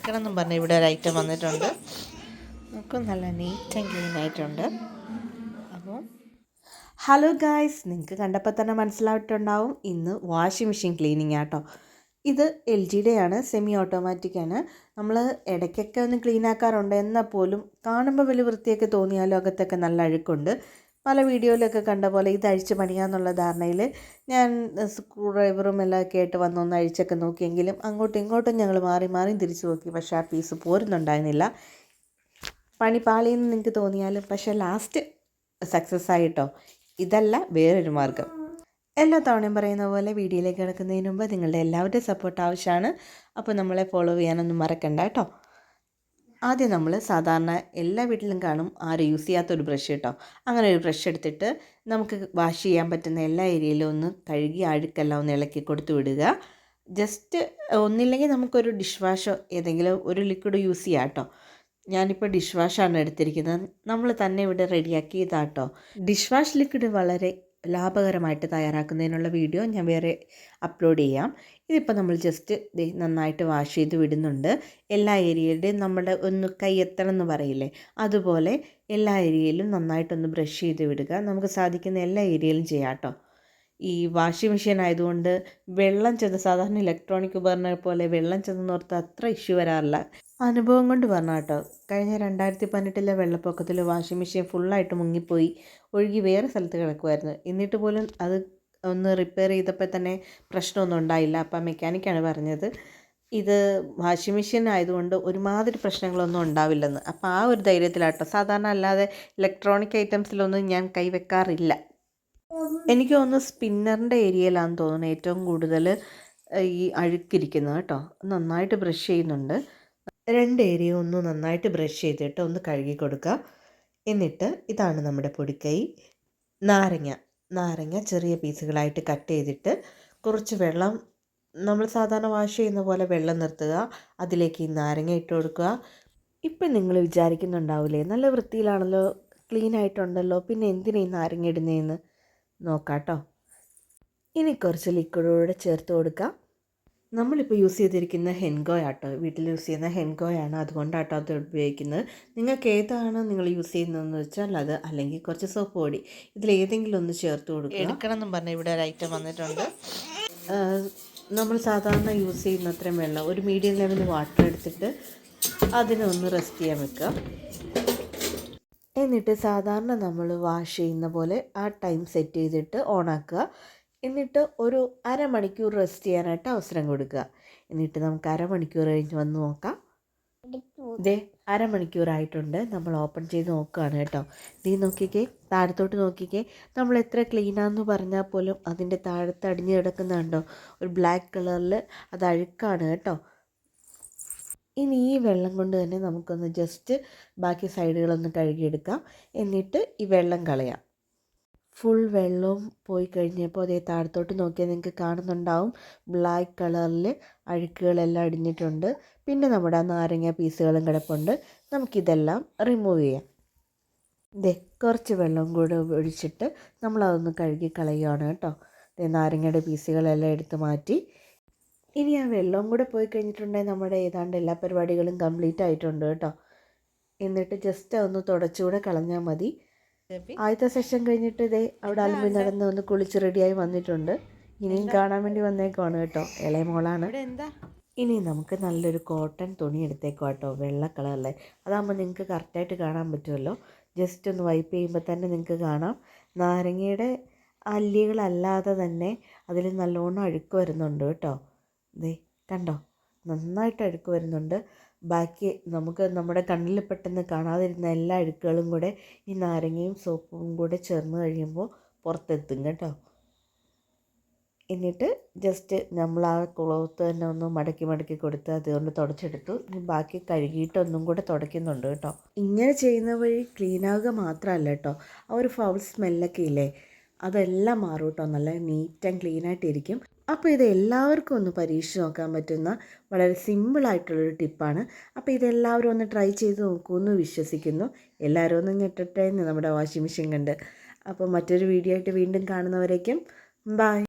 എടുക്കണം എന്നും പറഞ്ഞ് ഇവിടെ ഒരു ഐറ്റം വന്നിട്ടുണ്ട്. നമുക്ക് നല്ല നീറ്റ് ആൻഡ് ക്ലീൻ ആയിട്ടുണ്ട്. അപ്പോൾ ഹലോ ഗായ്സ്, നിങ്ങൾക്ക് കണ്ടപ്പോൾ തന്നെ മനസ്സിലായിട്ടുണ്ടാവും ഇന്ന് വാഷിംഗ് മെഷീൻ ക്ലീനിങ് ആട്ടോ. ഇത് LGയുടെ ആണ്, സെമി ഓട്ടോമാറ്റിക്കാണ്. നമ്മൾ ഇടയ്ക്കൊക്കെ ഒന്ന് ക്ലീൻ ആക്കാറുണ്ട്, എന്നാൽ പോലും കാണുമ്പോൾ വലിയ വൃത്തിയൊക്കെ തോന്നിയാലും അകത്തൊക്കെ നല്ല അഴുക്കുണ്ട്. പല വീഡിയോയിലൊക്കെ കണ്ട പോലെ ഇത് അഴിച്ച് പണിയാന്നുള്ള ധാരണയിൽ ഞാൻ സ്ക്രൂ ഡ്രൈവറും എല്ലാം ഒക്കെ ആയിട്ട് വന്നൊന്ന് അഴിച്ചൊക്കെ നോക്കിയെങ്കിലും അങ്ങോട്ടും ഇങ്ങോട്ടും ഞങ്ങൾ മാറി മാറിയും തിരിച്ചു നോക്കി. പക്ഷേ ആ പീസ് പോരുന്നുണ്ടായിരുന്നില്ല. പണി പാളിയെന്ന് നിങ്ങൾക്ക് തോന്നിയാലും പക്ഷേ ലാസ്റ്റ് സക്സസ് ആയിട്ടോ. ഇതല്ല വേറൊരു മാർഗം. എല്ലാ തവണയും പറയുന്ന പോലെ വീഡിയോയിലേക്ക് കിടക്കുന്നതിന് മുമ്പ് നിങ്ങളുടെ എല്ലാവരുടെയും സപ്പോർട്ട് ആവശ്യമാണ്. അപ്പോൾ നമ്മളെ ഫോളോ ചെയ്യാനൊന്നും മറക്കണ്ട കേട്ടോ. ആദ്യം നമ്മൾ സാധാരണ എല്ലാ വീട്ടിലും കാണും ആരും യൂസ് ചെയ്യാത്തൊരു ബ്രഷ് കേട്ടോ. അങ്ങനെ ഒരു ബ്രഷ് എടുത്തിട്ട് നമുക്ക് വാഷ് ചെയ്യാൻ പറ്റുന്ന എല്ലാ ഏരിയയിലും ഒന്ന് കഴുകി അഴുക്കെല്ലാം ഒന്ന് ഇളക്കി കൊടുത്തു വിടുക. ജസ്റ്റ് ഒന്നില്ലെങ്കിൽ നമുക്കൊരു ഡിഷ് വാഷോ ഏതെങ്കിലും ഒരു ലിക്വിഡ് യൂസ് ചെയ്യാം കേട്ടോ. ഞാനിപ്പോൾ ഡിഷ് വാഷാണ് എടുത്തിരിക്കുന്നത്. നമ്മൾ തന്നെ ഇവിടെ റെഡിയാക്കിയതാട്ടോ. ഡിഷ് വാഷ് ലിക്വിഡ് വളരെ ലാഭകരമായിട്ട് തയ്യാറാക്കുന്നതിനുള്ള വീഡിയോ ഞാൻ വേറെ അപ്ലോഡ് ചെയ്യാം. ഇതിപ്പോൾ നമ്മൾ ജസ്റ്റ് നന്നായിട്ട് വാഷ് ചെയ്ത് വിടുന്നുണ്ട്. എല്ലാ ഏരിയയുടെയും നമ്മുടെ ഒന്ന് കൈയെത്തണം എന്ന് പറയില്ലേ, അതുപോലെ എല്ലാ ഏരിയയിലും നന്നായിട്ടൊന്ന് ബ്രഷ് ചെയ്ത് വിടുക. നമുക്ക് സാധിക്കുന്ന എല്ലാ ഏരിയയിലും ചെയ്യാം കേട്ടോ. ഈ വാഷിംഗ് മെഷീൻ ആയതുകൊണ്ട് വെള്ളം ചെന്ന്, സാധാരണ ഇലക്ട്രോണിക് ഉപകരണങ്ങൾ പോലെ വെള്ളം ചെന്നോർത്ത് അത്ര ഇഷ്യൂ വരാറില്ല. അനുഭവം കൊണ്ട് പറഞ്ഞാൽ കേട്ടോ. കഴിഞ്ഞ 2018 വെള്ളപ്പൊക്കത്തിൽ വാഷിംഗ് മെഷീൻ ഫുള്ളായിട്ട് മുങ്ങിപ്പോയി, ഒഴുകി വേറെ സ്ഥലത്ത് കിടക്കുമായിരുന്നു. എന്നിട്ട് പോലും അത് ഒന്ന് റിപ്പയർ ചെയ്തപ്പോൾ തന്നെ പ്രശ്നമൊന്നും ഉണ്ടായില്ല. അപ്പം മെക്കാനിക്കാണ് പറഞ്ഞത് ഇത് വാഷിംഗ് മെഷീൻ ആയതുകൊണ്ട് ഒരുമാതിരി പ്രശ്നങ്ങളൊന്നും ഉണ്ടാവില്ലെന്ന്. അപ്പോൾ ആ ഒരു ധൈര്യത്തിലാട്ടോ. സാധാരണ അല്ലാതെ ഇലക്ട്രോണിക് ഐറ്റംസിലൊന്നും ഞാൻ കൈവെക്കാറില്ല. എനിക്ക് തോന്നുന്നു സ്പിന്നറിൻ്റെ ഏരിയയിലാണെന്ന് തോന്നുന്നു ഏറ്റവും കൂടുതൽ ഈ അഴുക്കിരിക്കുന്നത് കേട്ടോ. നന്നായിട്ട് ബ്രഷ് ചെയ്യുന്നുണ്ട്. രണ്ട് ഏരിയ ഒന്ന് നന്നായിട്ട് ബ്രഷ് ചെയ്തിട്ട് ഒന്ന് കഴുകി കൊടുക്കുക. എന്നിട്ട് ഇതാണ് നമ്മുടെ പൊടിക്കൈ. നാരങ്ങ ചെറിയ പീസുകളായിട്ട് കട്ട് ചെയ്തിട്ട് കുറച്ച് വെള്ളം, നമ്മൾ സാധാരണ വാഷ് ചെയ്യുന്ന പോലെ വെള്ളം നിർത്തുക. അതിലേക്ക് ഈ നാരങ്ങ ഇട്ട് കൊടുക്കുക. ഇപ്പം നിങ്ങൾ വിചാരിക്കുന്നുണ്ടാവില്ലേ, നല്ല വൃത്തിയിലാണല്ലോ, ക്ലീൻ ആയിട്ടുണ്ടല്ലോ, പിന്നെ എന്തിനാ ഈ നാരങ്ങ ഇടുന്നതെന്ന് നോക്കാം കേട്ടോ. ഇനി കുറച്ച് ലിക്വിഡൂടെ ചേർത്ത് കൊടുക്കുക. നമ്മളിപ്പോൾ യൂസ് ചെയ്തിരിക്കുന്ന ഹെൻഗോ ആട്ടോ, വീട്ടിൽ യൂസ് ചെയ്യുന്ന ഹെൻഗോയാണ്, അതുകൊണ്ടാട്ടോ അത് ഉപയോഗിക്കുന്നത്. നിങ്ങൾക്ക് ഏതാണ് നിങ്ങൾ യൂസ് ചെയ്യുന്നതെന്ന് വെച്ചാൽ അത്, അല്ലെങ്കിൽ കുറച്ച് സോപ്പ് പൊടി, ഇതിലേതെങ്കിലും ഒന്ന് ചേർത്ത് കൊടുക്കുക. എടുക്കണം എന്നും പറഞ്ഞാൽ ഇവിടെ ഒരു ഐറ്റം വന്നിട്ടുണ്ട്. നമ്മൾ സാധാരണ യൂസ് ചെയ്യുന്ന അത്രയും വെള്ളം, ഒരു മീഡിയം ലെവൽ വാട്ടർ എടുത്തിട്ട് അതിനെ ഒന്ന് റെസ്റ്റ് ചെയ്യാൻ വെക്കുക. എന്നിട്ട് സാധാരണ നമ്മൾ വാഷ് ചെയ്യുന്ന പോലെ ആ ടൈം സെറ്റ് ചെയ്തിട്ട് ഓണാക്കുക. എന്നിട്ട് ഒരു അരമണിക്കൂർ റെസ്റ്റ് ചെയ്യാനായിട്ട് അവസരം കൊടുക്കുക. എന്നിട്ട് നമുക്ക് അരമണിക്കൂർ കഴിഞ്ഞ് വന്ന് നോക്കാം. അരമണിക്കൂറായിട്ടുണ്ട്. നമ്മൾ ഓപ്പൺ ചെയ്ത് നോക്കുകയാണ് കേട്ടോ. നോക്കിക്കേ, താഴത്തോട്ട് നോക്കിക്കേ. നമ്മൾ എത്ര ക്ലീനാന്ന് പറഞ്ഞാൽ പോലും അതിൻ്റെ താഴത്ത് അടിഞ്ഞ് കിടക്കുന്നുണ്ടോ, ഒരു ബ്ലാക്ക് കളറിൽ, അത് അഴുക്കാണ് കേട്ടോ. ഇനി ഈ വെള്ളം കൊണ്ട് തന്നെ നമുക്കൊന്ന് ജസ്റ്റ് ബാക്കി സൈഡുകളൊന്ന് കഴുകിയെടുക്കാം. എന്നിട്ട് ഈ വെള്ളം കളയാം. ഫുൾ വെള്ളവും പോയി കഴിഞ്ഞപ്പോൾ അതേ താഴത്തോട്ട് നോക്കിയാൽ നിങ്ങൾക്ക് കാണുന്നുണ്ടാവും ബ്ലാക്ക് കളറിൽ അഴുക്കുകളെല്ലാം അടിഞ്ഞിട്ടുണ്ട്. പിന്നെ നമ്മുടെ ആ നാരങ്ങ പീസുകളും കിടപ്പുണ്ട്. നമുക്കിതെല്ലാം റിമൂവ് ചെയ്യാം. കുറച്ച് വെള്ളം കൂടെ ഒഴിച്ചിട്ട് നമ്മളതൊന്ന് കഴുകി കളയുകയാണ് കേട്ടോ. നാരങ്ങയുടെ പീസുകളെല്ലാം എടുത്ത് മാറ്റി. ഇനി ആ വെള്ളവും കൂടെ പോയി കഴിഞ്ഞിട്ടുണ്ടെങ്കിൽ നമ്മുടെ ഏതാണ്ട് എല്ലാ പരിപാടികളും കംപ്ലീറ്റ് ആയിട്ടുണ്ട് കേട്ടോ. എന്നിട്ട് ജസ്റ്റ് ഒന്ന് തുടച്ചുകൂടെ കളഞ്ഞാൽ മതി. ആദ്യത്തെ സെഷൻ കഴിഞ്ഞിട്ട് അവിടെ അലമ്പി നടന്ന് ഒന്ന് കുളിച്ച് റെഡിയായി വന്നിട്ടുണ്ട്. ഇനിയും കാണാൻ വേണ്ടി വന്നേക്കുവാണ് കേട്ടോ. ഇളയ മോളാണ്. ഇനി നമുക്ക് നല്ലൊരു കോട്ടൺ തുണി എടുത്തേക്കോ കേട്ടോ, വെള്ള കളറിലെ. അതാകുമ്പോൾ നിങ്ങൾക്ക് കറക്റ്റായിട്ട് കാണാൻ പറ്റുമല്ലോ. ജസ്റ്റ് ഒന്ന് വൈപ്പ് ചെയ്യുമ്പോൾ തന്നെ നിങ്ങൾക്ക് കാണാം നാരങ്ങയുടെ അല്ലികളല്ലാതെ തന്നെ അതിൽ നല്ലോണം അഴുക്ക് വരുന്നുണ്ട് കേട്ടോ. കണ്ടോ, നന്നായിട്ട് അഴുക്ക് വരുന്നുണ്ട്. ബാക്കി നമുക്ക് നമ്മുടെ കണ്ണിൽ പെട്ടെന്ന് കാണാതിരുന്ന എല്ലാ അഴുക്കുകളും കൂടെ ഈ നാരങ്ങയും സോപ്പും കൂടെ ചേർന്ന് കഴിയുമ്പോൾ പുറത്തെത്തും കേട്ടോ. എന്നിട്ട് ജസ്റ്റ് നമ്മൾ ആ ക്ലോത്ത് തന്നെ ഒന്ന് മടക്കി കൊടുത്ത് അതുകൊണ്ട് തുടച്ചെടുത്തു. ബാക്കി കഴുകിയിട്ടൊന്നും കൂടെ തുടയ്ക്കുന്നുണ്ട് കേട്ടോ. ഇങ്ങനെ ചെയ്യുന്ന വഴി ക്ലീനാവുക മാത്രമല്ല കേട്ടോ, ആ ഒരു ഫൗൾ സ്മെല്ലൊക്കെ ഇല്ലേ, അതെല്ലാം മാറും കേട്ടോ. നല്ല നീറ്റ് ആൻഡ് ക്ലീനായിട്ടിരിക്കും. അപ്പോൾ ഇത് എല്ലാവർക്കും ഒന്ന് പരീക്ഷിച്ച് നോക്കാൻ പറ്റുന്ന വളരെ സിമ്പിളായിട്ടുള്ളൊരു ടിപ്പാണ്. അപ്പോൾ ഇതെല്ലാവരും ഒന്ന് ട്രൈ ചെയ്ത് നോക്കുമെന്ന് വിശ്വസിക്കുന്നു. എല്ലാവരും ഒന്ന് ഞെട്ടട്ടെ നമ്മുടെ വാഷിംഗ് മെഷീൻ കണ്ട്. അപ്പോൾ മറ്റൊരു വീഡിയോ ആയിട്ട് വീണ്ടും കാണുന്നവരേക്കും ബൈ.